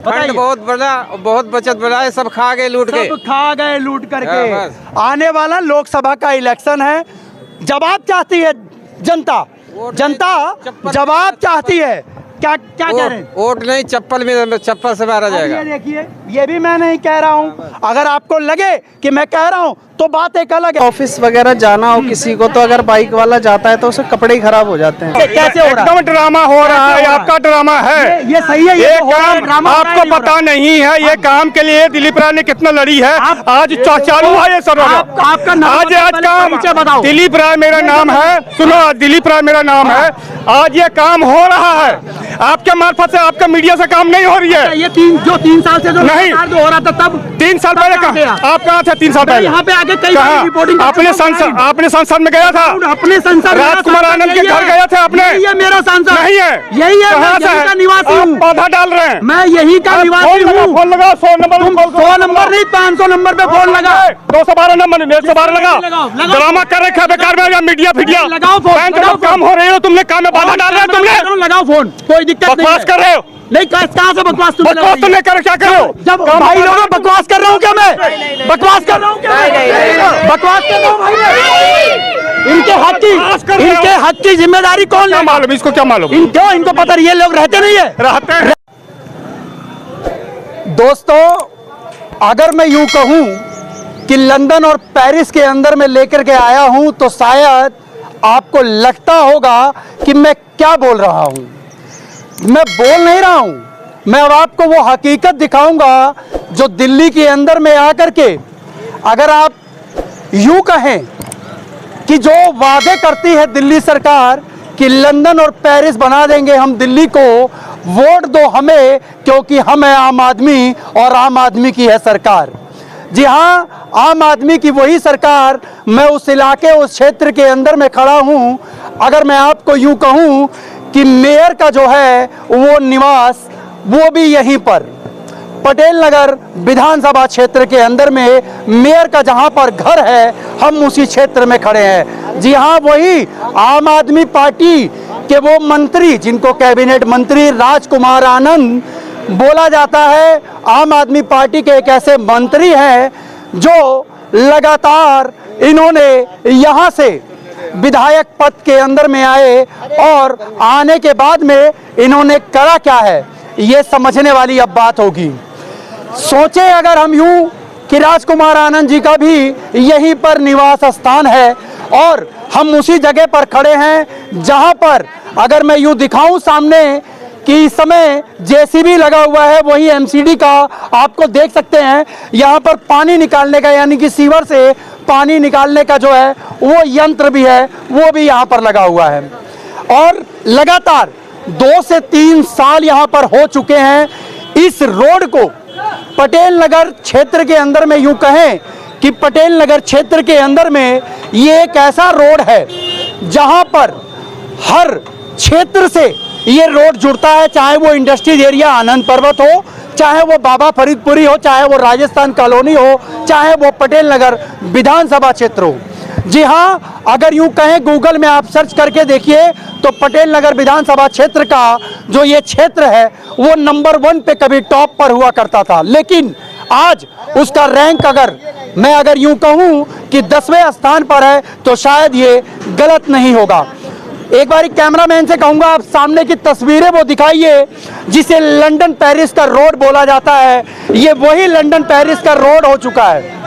Fund बहुत बचत बना है, सब खा गए लूट के, सब खा गए लूट करके। आने वाला लोकसभा का इलेक्शन है, जवाब चाहती है जनता, जनता जवाब चाहती है। क्या क्या कह रहे हैं? वोट नहीं, चप्पल से मारा जाएगा। ये देखिए, ये भी मैं नहीं कह रहा हूँ, अगर आपको लगे कि मैं कह रहा हूँ तो बात एक अलग है। ऑफिस वगैरह जाना हो किसी को, तो अगर बाइक वाला जाता है तो उसके कपड़े ही खराब हो जाते हैं। कैसे हो रहा है? एकदम ड्रामा हो रहा है, आपका ड्रामा है। ये सही है, ये तो काम आपको पता नहीं है। ये काम के लिए दिलीप राय ने कितना लड़ी है। आज चालू है ये सब। आपका नाम आज काम बताओ। दिलीप राय मेरा नाम है, सुनो, दिलीप राय मेरा नाम है। आज ये काम हो रहा है, आपके मार्फत से, आपका मीडिया से काम नहीं हो रही है। ये तीन साल से जो नहीं हो रहा था, तब 3 साल पहले आप कहाँ थे? 3 साल पहले यहाँ पे आगे कई रिपोर्टिंग आपने संसद में गया था, अपने संसद राजकुमार आनंद के घर गया था आपने? ये मेरा सांसद नहीं है, यही है, मैं यही का निवासी हूँ। पौधा डाल रहे हैं, मैं यही का निवासी हूँ। फोन लगा, 100 नंबर, 100 नंबर नहीं, 500 नंबर पे फोन लगा। 212 नंबर, 112 लगा। ड्रामा कर रखा है बेकार में, मीडिया फिडिया लगाओ फोन, काम हो रहे हो, तुमने काम में बाधा डाल रहे हो, तुमने लगाओ फोन, कोई दिक्कत नहीं। बकवास कर रहे हो? नहीं, कहाँ से बकवास तुम तो नहीं कर, क्या कर रहे हो? जब भाई लोग बकवास कर रहा हूँ क्या मैं? बकवास कर रहा हूँ क्या? बकवास कर रहा हूँ भाई। इनके हक की जिम्मेदारी कौन ले? मालूम इसको, क्या मालूम इनको पता, ये लोग रहते नहीं है। रहते हैं। दोस्तों, अगर मैं यूं कहूं कि लंदन और पेरिस के अंदर में लेकर के आया हूं, तो शायद आपको लगता होगा कि मैं क्या बोल रहा हूं। मैं बोल नहीं रहा हूं, मैं अब आपको वो हकीकत दिखाऊंगा जो दिल्ली के अंदर में आकर के, अगर आप यूं कहें कि जो वादे करती है दिल्ली सरकार कि लंदन और पेरिस बना देंगे हम दिल्ली को, वोट दो हमें क्योंकि हम है आम आदमी और आम आदमी की है सरकार। जी हाँ, आम आदमी की वही सरकार। मैं उस इलाके, उस क्षेत्र के अंदर में खड़ा हूँ। अगर मैं आपको यूं कहूँ कि मेयर का जो है वो निवास, वो भी यहीं पर पटेल नगर विधानसभा क्षेत्र के अंदर में मेयर का जहां पर घर है, हम उसी क्षेत्र में खड़े हैं। जी हाँ, वही आम आदमी पार्टी के वो मंत्री, जिनको कैबिनेट मंत्री राजकुमार आनंद बोला जाता है, आम आदमी पार्टी के एक ऐसे मंत्री हैं जो लगातार इन्होंने यहाँ से विधायक पद के अंदर में आए, और आने के बाद में इन्होंने करा क्या है, ये समझने वाली अब बात होगी। सोचे अगर हम यूं कि राजकुमार आनंद जी का भी यहीं पर निवास स्थान है, और हम उसी जगह पर खड़े हैं जहां पर, अगर मैं यूं दिखाऊं सामने कि इस समय जेसीबी लगा हुआ है, वही एमसीडी का आपको देख सकते हैं। यहाँ पर पानी निकालने का, यानी कि सीवर से पानी निकालने का जो है वो यंत्र भी है, वो भी यहाँ पर लगा हुआ है। और लगातार 2 से 3 साल यहाँ पर हो चुके हैं। इस रोड को पटेल नगर क्षेत्र के अंदर में, यूं कहें कि पटेल नगर क्षेत्र के अंदर में ये एक ऐसा रोड है जहां पर हर क्षेत्र से ये रोड जुड़ता है, चाहे वो इंडस्ट्रियल एरिया आनंद पर्वत हो, चाहे वो बाबा फरीदपुरी हो, चाहे वो राजस्थान कॉलोनी हो, चाहे वो पटेल नगर विधानसभा क्षेत्र हो। जी हाँ, अगर यूं कहें गूगल में आप सर्च करके देखिए तो पटेल नगर विधानसभा क्षेत्र का जो ये क्षेत्र है वो नंबर 1 पे कभी टॉप पर हुआ करता था, लेकिन आज उसका रैंक अगर यूं कहूं कि 10वें स्थान पर है तो शायद ये गलत नहीं होगा। एक बार कैमरामैन से कहूंगा आप सामने की तस्वीरें वो दिखाइए जिसे लंदन पेरिस का रोड बोला जाता है। ये वही लंदन पेरिस का रोड हो चुका है।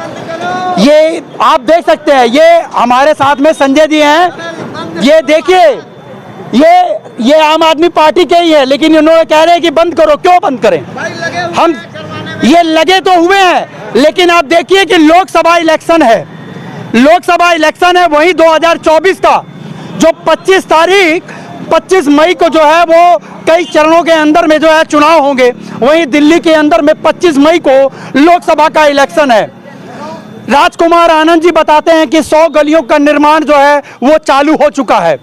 ये आप देख सकते हैं, ये हमारे साथ में संजय जी हैं। ये देखिए, ये आम आदमी पार्टी के ही है, लेकिन इन्होंने कह रहे हैं कि बंद करो। क्यों बंद करें? हम ये लगे तो हुए हैं, लेकिन आप देखिए कि लोकसभा इलेक्शन है, लोकसभा इलेक्शन है वही 2024 का, जो 25 मई को जो है वो कई चरणों के अंदर में जो है चुनाव होंगे। वहीं दिल्ली के अंदर में 25 मई को लोकसभा का इलेक्शन है। राजकुमार आनंद जी बताते हैं कि 100 गलियों का निर्माण जो है वो चालू हो चुका है,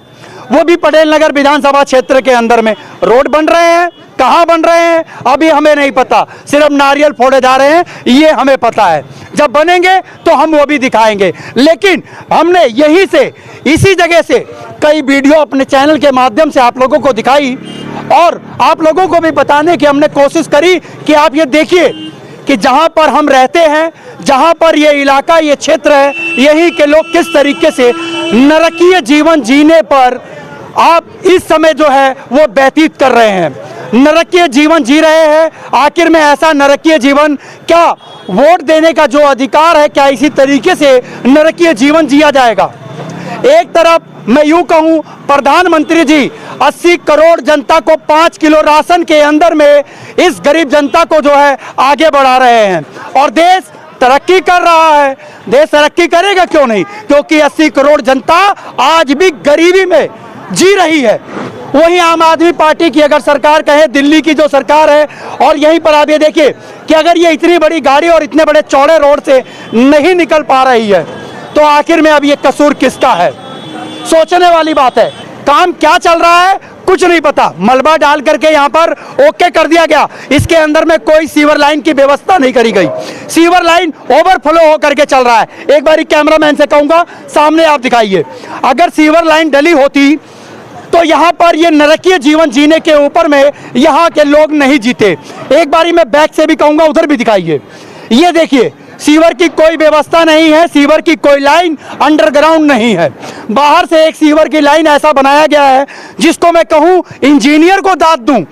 वो भी पटेल नगर विधानसभा क्षेत्र के अंदर में। रोड बन रहे हैं, कहाँ बन रहे हैं अभी हमें नहीं पता, सिर्फ नारियल फोड़े जा रहे हैं ये हमें पता है। जब बनेंगे तो हम वो भी दिखाएंगे। लेकिन हमने यहीं से, इसी जगह से कई वीडियो अपने चैनल के माध्यम से आप लोगों को दिखाई और आप लोगों को भी बताने की हमने कोशिश करी कि आप ये देखिए कि जहां पर हम रहते हैं, जहां पर ये इलाका, ये क्षेत्र है, यहीं के लोग किस तरीके से नरकीय जीवन जीने पर आप इस समय जो है वो व्यतीत कर रहे हैं, नरकीय जीवन जी रहे हैं। आखिर में ऐसा नरकीय जीवन, क्या वोट देने का जो अधिकार है, क्या इसी तरीके से नरकीय जीवन जिया जाएगा? एक तरफ मैं यूं कहूं, प्रधानमंत्री जी 80 करोड़ जनता को 5 किलो राशन के अंदर में इस गरीब जनता को जो है आगे बढ़ा रहे हैं और देश तरक्की कर रहा है। देश तरक्की करेगा क्यों नहीं? क्योंकि 80 करोड़ जनता आज भी गरीबी में जी रही है। वही आम आदमी पार्टी की अगर सरकार कहे, दिल्ली की जो सरकार है, और यहीं पर आप ये देखिए कि अगर ये इतनी बड़ी गाड़ी और इतने बड़े चौड़े रोड से नहीं निकल पा रही है तो आखिर में अब ये कसूर किसका है? सोचने वाली बात है। काम क्या चल रहा है कुछ नहीं पता, मलबा डाल करके यहाँ पर ओके कर दिया गया। इसके अंदर में कोई सीवर लाइन की व्यवस्था नहीं करी गई, सीवर लाइन ओवरफ्लो होकर के चल रहा है। एक बारी कैमरामैन से कहूंगा सामने आप दिखाइए, अगर सीवर लाइन डली होती तो यहाँ पर ये नरकीय जीवन जीने के ऊपर में यहाँ के लोग नहीं जीते। एक बारी मैं बैक से भी कहूंगा, उधर भी दिखाइए। ये देखिए, सीवर की कोई व्यवस्था नहीं है, सीवर की कोई लाइन अंडरग्राउंड नहीं है। बाहर से एक सीवर की लाइन ऐसा बनाया गया है जिसको मैं कहूँ इंजीनियर को दाद दूं,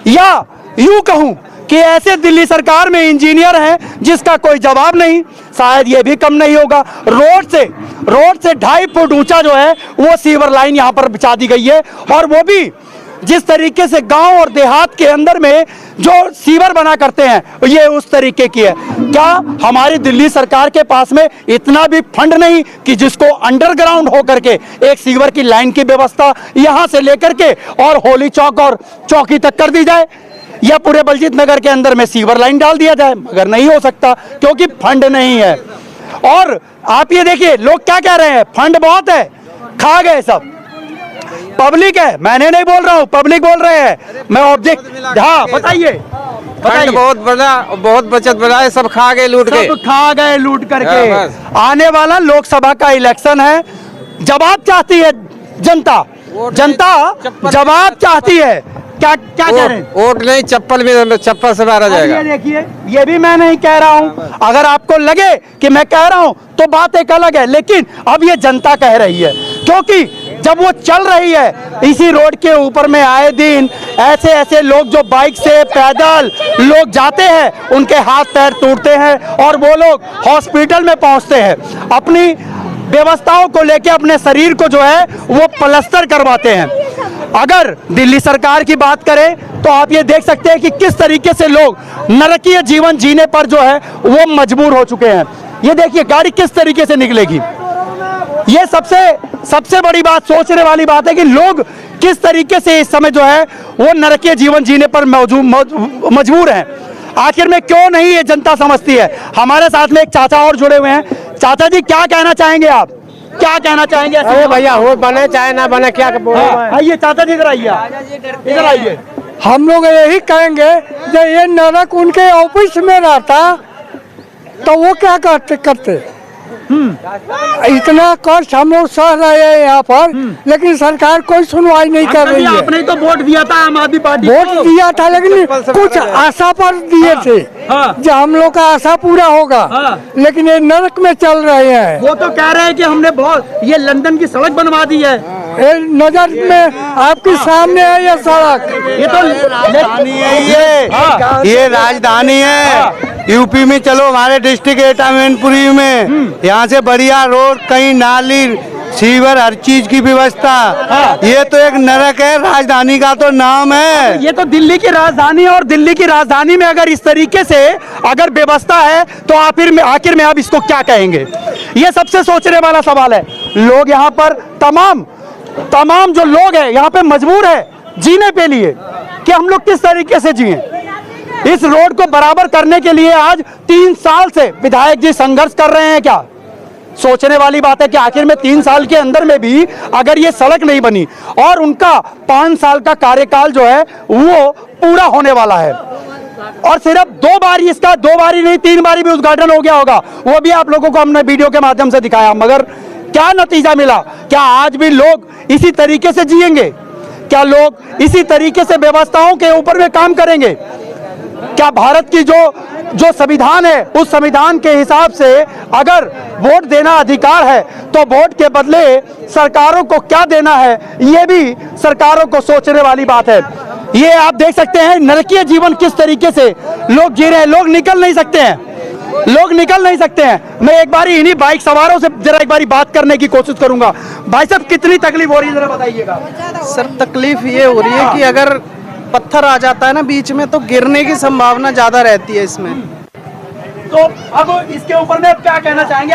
या यूं कहूँ कि ऐसे दिल्ली सरकार में इंजीनियर हैं जिसका कोई जवाब नहीं। शायद ये भी कम नहीं होगा। रोड से 2.5 फुट ऊंचा जो है वो सीवर लाइन यहाँ पर बिछा दी गई है, और वो भी जिस तरीके से गांव और देहात के अंदर में जो सीवर बना करते हैं ये उस तरीके की है। क्या हमारी दिल्ली सरकार के पास में इतना भी फंड नहीं कि जिसको अंडरग्राउंड होकर के एक सीवर की लाइन की व्यवस्था यहां से लेकर के और होली चौक और चौकी तक कर दी जाए, या पूरे बलजीत नगर के अंदर में सीवर लाइन डाल दिया जाए? मगर नहीं हो सकता क्योंकि फंड नहीं है। और आप ये देखिए लोग क्या कह रहे हैं, फंड बहुत है, खा गए सब। पब्लिक है, मैंने नहीं बोल रहा हूँ, पब्लिक बोल रहे हैं। मैं ऑब्जेक्ट, हाँ बताइए। फंड बहुत बड़ा, बहुत बचत बड़ा है, सब खा गए लूट के, सब खा गए लूट करके। हाँ, बस। आने वाला लोकसभा का इलेक्शन है, जवाब चाहती है जनता, जनता जवाब चाहती है। क्या क्या कह रहे हैं? वोट नहीं, चप्पल में, चप्पल से मारा जाएगा। ये देखिए, ये भी मैं नहीं कह रहा हूँ। अगर आपको लगे कि मैं कह रहा हूँ तो बात एक अलग है, लेकिन अब ये जनता कह रही है, क्योंकि जब वो चल रही है इसी रोड के ऊपर में आए दिन ऐसे ऐसे लोग जो बाइक से, पैदल लोग जाते हैं, उनके हाथ पैर टूटते हैं और वो लोग हॉस्पिटल में पहुंचते हैं। अपनी व्यवस्थाओं को लेके अपने शरीर को जो है वो प्लास्टर करवाते हैं। अगर दिल्ली सरकार की बात करें तो आप ये देख सकते हैं कि किस तरीके से लोग नरकीय जीवन जीने पर जो है वो मजबूर हो चुके हैं। ये देखिए गाड़ी किस तरीके से निकलेगी। ये सबसे बड़ी बात, सोचने वाली बात है कि लोग किस तरीके से इस समय जो है वो नरकीय जीवन जीने पर मजबूर हैं। आखिर में क्यों नहीं ये जनता समझती है। हमारे साथ में एक चाचा और जुड़े हुए हैं। चाचा जी क्या कहना चाहेंगे आप, क्या कहना चाहेंगे? अरे भैया हो बने चाहे ना बने, क्या आइए चाचा जी इधर आइए, इधर आइए। हम लोग यही कहेंगे जब ये नरक उनके ऑफिस में रहता तो वो क्या करते। इतना कष्ट हम लोग सह रहे हैं यहाँ पर, लेकिन सरकार कोई सुनवाई नहीं कर रही है। आपने तो वोट दिया था आम आदमी पार्टी, वोट दिया था लेकिन कुछ आशा पर दिए थे जो हम लोग का आशा पूरा होगा, लेकिन ये नरक में चल रहे हैं। वो तो कह रहे हैं कि हमने बहुत ये लंदन की सड़क बनवा दी है। नजर में आपके सामने है ये सड़क, ये तो राजधानी है, ये राजधानी है यूपी में। चलो हमारे डिस्ट्रिक्ट एटा मैनपुरी में यहाँ से बढ़िया रोड, कहीं नाली, सीवर, हर चीज की व्यवस्था। ये तो एक नरक है, राजधानी का तो नाम है। ये तो दिल्ली की राजधानी है, और दिल्ली की राजधानी में अगर इस तरीके से अगर व्यवस्था है तो आखिर में आप इसको क्या कहेंगे? ये सबसे सोचने वाला सवाल है। लोग यहाँ पर तमाम जो लोग हैं यहाँ पे मजबूर है जीने के लिए कि हम लोग किस तरीके से जिए। इस रोड को बराबर करने के लिए आज 3 साल से विधायक जी संघर्ष कर रहे हैं। क्या सोचने वाली बात है कि आखिर में 3 साल के अंदर में भी अगर ये सड़क नहीं बनी और उनका 5 साल का कार्यकाल जो है वो पूरा होने वाला है, और सिर्फ 2 बारी, इसका 2 बारी नहीं 3 बारी भी उद्घाटन हो गया होगा, वो भी आप लोगों को हमने वीडियो के माध्यम से दिखाया, मगर क्या नतीजा मिला? क्या आज भी लोग इसी तरीके से जिएंगे? क्या लोग इसी तरीके से व्यवस्थाओं के ऊपर में काम करेंगे? क्या भारत की जो संविधान है उस संविधान के हिसाब से अगर वोट देना अधिकार है तो वोट के बदले सरकारों को क्या देना है, ये भी सरकारों को सोचने वाली बात है। ये आप देख सकते हैं नरकीय जीवन किस तरीके से लोग जी रहे हैं। लोग निकल नहीं सकते हैं, लोग निकल नहीं सकते हैं। मैं एक बारी इन्हीं बाइक सवारों से जरा एक बारी बात करने की कोशिश करूंगा। भाई साहब, कितनी तकलीफ हो रही है जरा बताइएगा। सर तकलीफ ये हो रही है कि अगर पत्थर आ जाता है ना बीच में तो गिरने की संभावना ज्यादा रहती है इसमें। तो अब इसके ऊपर में क्या कहना चाहेंगे?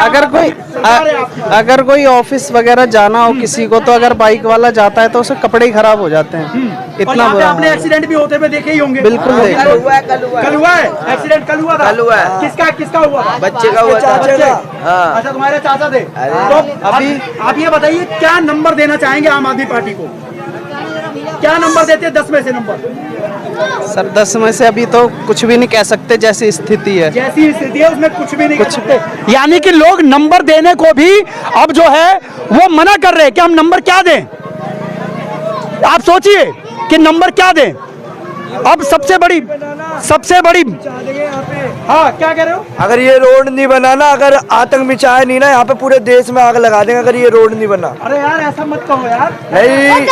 अगर कोई ऑफिस वगैरह जाना हो किसी को तो अगर बाइक वाला जाता है तो उसके कपड़े ही खराब हो जाते हैं। इतना बुरा आपने एक्सीडेंट भी होते हुए देखे ही होंगे। बिल्कुल देखे। कल हुआ है एक्सीडेंट, कल हुआ था। कल हुआ है। किसका हुआ था? बच्चे का हुआ था। हाँ। अच्छा, तुम्हारे चाचा थे। तो अभी आप ये बताइए क्या नंबर देना चाहेंगे आम आदमी पार्टी को? क्या नंबर देते हैं 10 में से नंबर? सर 10 में से अभी तो कुछ भी नहीं कह सकते, जैसी स्थिति है जैसी स्थिति है उसमें कुछ भी नहीं कर सकते। यानी कि लोग नंबर देने को भी अब जो है वो मना कर रहे हैं कि हम नंबर क्या दें। आप सोचिए कि नंबर क्या दें। अब सबसे बड़ी हाँ, क्या कह रहे हो? अगर ये रोड नहीं बना ना, अगर आतंक मचाया नहीं ना, यहाँ पे पूरे देश में आग लगा देंगे अगर ये रोड नहीं बना। अरे यार ऐसा मत कहो यार। नहीं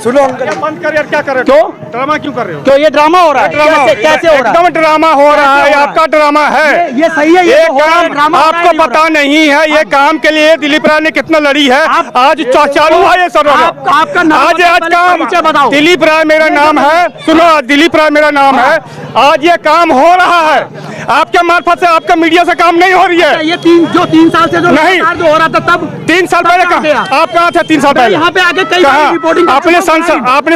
सुनो अंकल, बंद कर यार, क्या कर रहे हो? क्यों ड्रामा क्यों कर रहे हो? क्यों ये ड्रामा हो रहा है? कैसे हो रहा है? एकदम ड्रामा हो रहा है, आपका ड्रामा है। ये सही है। ये तो हो रहा है, काम ड्रामा हो रहा है, आपको नहीं हो पता नहीं है। ये काम के लिए दिलीप राय ने कितना लड़ी है। आज चालू हुआ ये सब। आपका नाम आज काम बताओ। दिलीप राय मेरा नाम है। सुनो, दिलीप राय मेरा नाम है। आज ये काम हो रहा है आपके मार्फत से, आपका मीडिया से काम नहीं हो रही है। ये 3 साल से जो नहीं जो हो रहा था तब 3 साल पहले आप कहाँ थे? 3 साल पहले यहाँ पे आगे कई बार रिपोर्टिंग आपने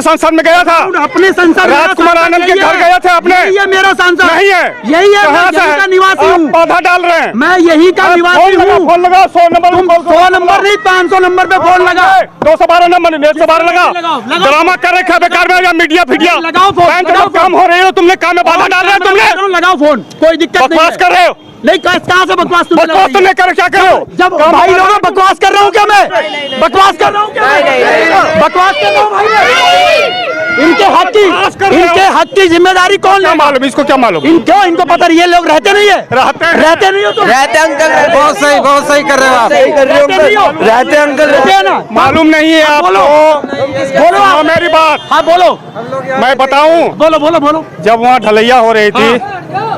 संसद में गया था। अपने संसद राजकुमार आनंद के घर गए थे आपने? ये मेरा सांसद नहीं है। यही है, कहाँ से यही का निवासी हूँ। पौधा डाल रहे हैं। मैं यही का निवासी हूँ। फोन लगा 100 नंबर। 100 नंबर नहीं 500 नंबर पे फोन लगा। 212 नंबर 112 लगा। ड्रामा कर रखे हैं बेकार में। मीडिया लगाओ फोन। बैंक में काम हो रही है, तुमने काम में बाधा डाल रहे हैं। तुमने लगाओ फोन, कोई दिक्कत नहीं। बकवास कर रहे हो। नहीं, कहाँ से बकवास तुमने कर क्या कर रहे हो? जब भाई लोग बकवास कर रहा हूँ क्या मैं? बकवास कर रहा हूँ क्या? बकवास कर रहा हूँ भाई। इनके हक की जिम्मेदारी कौन ले? मालूम इसको, क्या मालूम? इनको पता नहीं। ये लोग रहते नहीं है। रहते नहीं हो तुम? रहते अंकल, बहुत सही कर रहे हो आप। सही कर रहे हो अंकल। रहते अंकल, रहते हैं ना? मालूम नहीं है आपको? बोलो हाँ, मेरी बात। हाँ बोलो। मैं बताऊं, बोलो। जब वहाँ ढलैया हो रही थी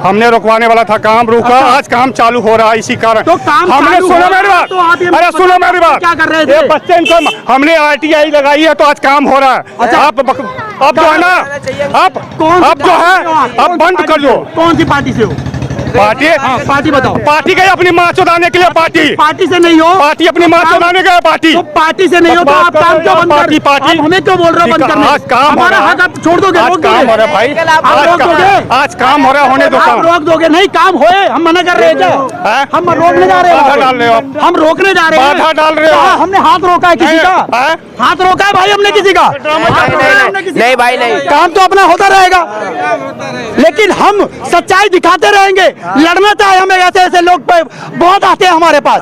हमने रुकवाने वाला था, काम रुका। आज काम चालू हो रहा है इसी कारण। तो काम हमने चालू सुनो हो मेरी रहा बात। तो आप ये अरे सुनो मेरी बात। क्या कर रहे थे? ये बच्चे इनको हमने RTI लगाई है तो आज काम हो रहा है। अच्छा। आप जो है ना, आप जो है आप बंद कर दो। कौन सी पार्टी से हो? पार्टी बताओ। पार्टी गई अपनी माँ चुदाने के लिए। पार्टी से नहीं हो? पार्टी अपनी माँ चुदाने गए। पार्टी तो पार्टी से नहीं हो तो आप काम क्यों बंद कर? पार्टी आप हमें क्यों बोल रहे हो बंद करने? आज काम हमारा हक आप छोड़ दोगे? आज काम हो रहा है भाई। आप रोक दोगे? आज काम हो रहा है, होने दो आप काम। रोक दोगे? नहीं, काम होए। हम मना कर रहे हैं क्या? हम रोकने जा रहे हैं। बाधा डाल रहे हो आप। हम रोकने जा रहे हैं। बाधा डाल रहे हो। हमने हाथ रोका है किसी का? हाथ रोका है भाई हमने किसी का? नहीं भाई नहीं। काम तो अपना होता रहेगा, लेकिन हम सच्चाई दिखाते रहेंगे। लड़ना चाहे हमें ऐसे लोग बहुत आते हैं हमारे पास,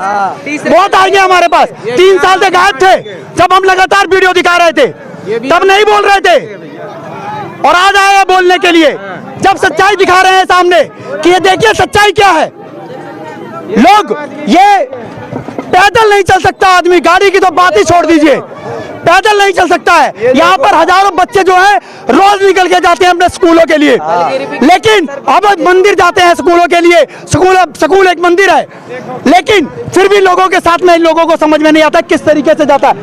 बहुत आएंगे हमारे पास। 3 साल से गायब थे जब हम लगातार वीडियो दिखा रहे थे, तब नहीं बोल रहे थे और आज आए हैं बोलने के लिए जब सच्चाई दिखा रहे हैं सामने कि ये देखिए सच्चाई क्या है। लोग ये पैदल नहीं चल सकता आदमी, गाड़ी की तो बात ही छोड़ दीजिए, पैदल नहीं चल सकता है। यहाँ पर हजारों बच्चे जो हैं रोज निकल के जाते हैं अपने स्कूलों के लिए, लेकिन अब मंदिर जाते हैं स्कूलों के लिए। स्कूल एक मंदिर है, लेकिन फिर भी लोगों के साथ में इन लोगों को समझ में नहीं आता किस तरीके से जाता है।